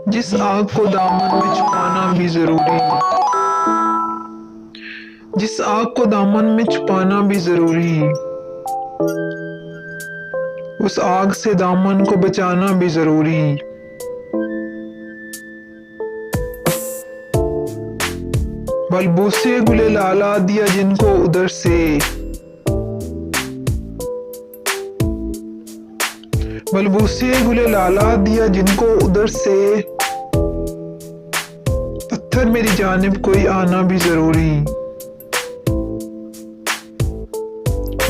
जिस आग को दामन में छुपाना भी जरूरी है, जिस आग को दामन में छुपाना भी जरूरी है, उस आग से दामन को बचाना भी जरूरी है। बलबूसे गुले लाला दिया जिनको उधर से, बलबूसे गुले लाला दिया जिनको उधर से, पत्थर मेरी जानिब कोई आना भी जरूरी।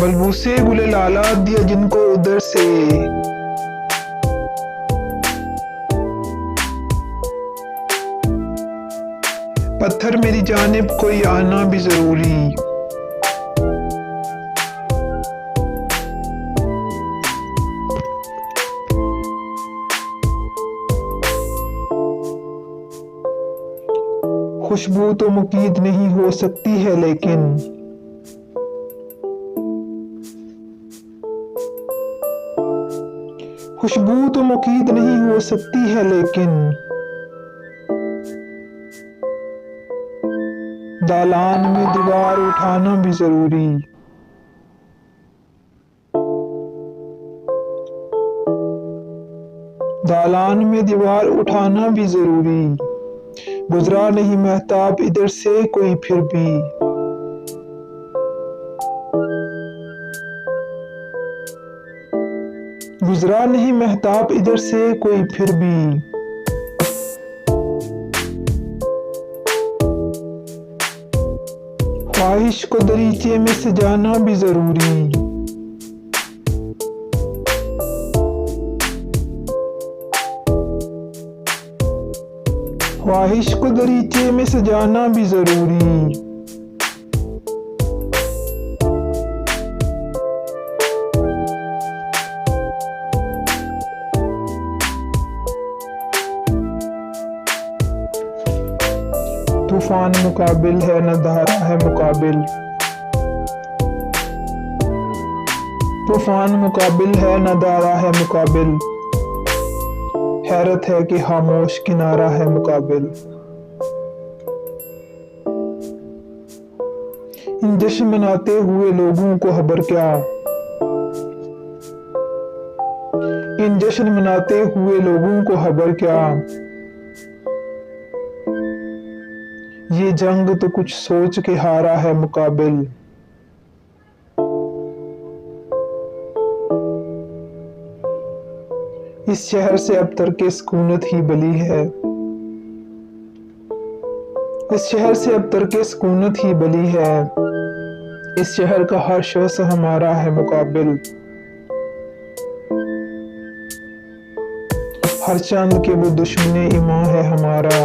बलबूसे गुले लाला दिया जिनको उधर से, पत्थर मेरी जानिब कोई आना भी जरूरी। खुशबू तो मुकीद नहीं हो सकती है लेकिन, खुशबू तो मुकीद नहीं हो सकती है लेकिन, दालान में दीवार उठाना भी जरूरी। दालान में दीवार उठाना भी जरूरी। गुजरा नहीं महताब इधर से कोई फिर भी, गुजरा नहीं महताब इधर से कोई फिर भी। ख्वाहिश को दरीचे में सजाना भी जरूरी। ख्वाहिश को दरीचे में सजाना भी जरूरी। तूफान मुकाबिल है न धारा है मुकाबिल, तूफान मुकाबिल है न धारा है मुकाबिल, हैरत है कि खामोश किनारा है मुकाबिल। इन जश्न मनाते हुए लोगों को खबर क्या, इन जश्न मनाते हुए लोगों को खबर क्या, ये जंग तो कुछ सोच के हारा है मुकाबिल। इस शहर से अब तरके सुकूनत ही बली है, इस शहर से अब तरके सुकूनत ही बली है, इस शहर का हर शख्स हमारा है मुकाबिल। हर चंद के वो दुश्मने ईमान है हमारा,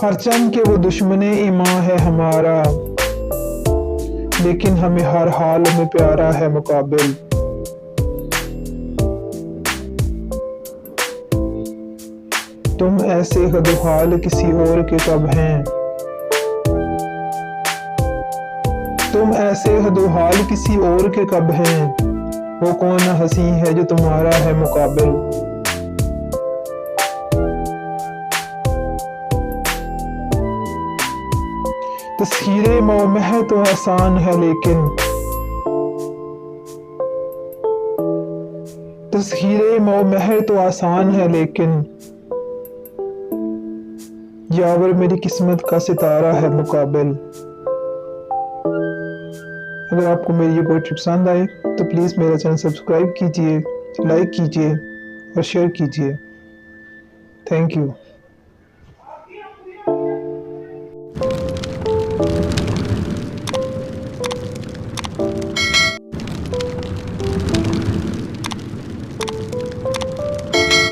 हर चंद के वो दुश्मने ईमान है हमारा, लेकिन हमें हर हाल में प्यारा है मुकाबिल। तुम ऐसे हदोहाल किसी और के कब हैं, तुम ऐसे हदोहाल किसी और के कब हैं, वो कौन हंसी है जो तुम्हारा है मुकाबिल। तस्खीरे मौमह तो आसान है लेकिन, तस्खीरे मौमह तो आसान है लेकिन, यावर मेरी किस्मत का सितारा है मुकाबिल। अगर आपको मेरी ये पोएट्री पसंद आए तो प्लीज़ मेरा चैनल सब्सक्राइब कीजिए, लाइक कीजिए और शेयर कीजिए। Thank you.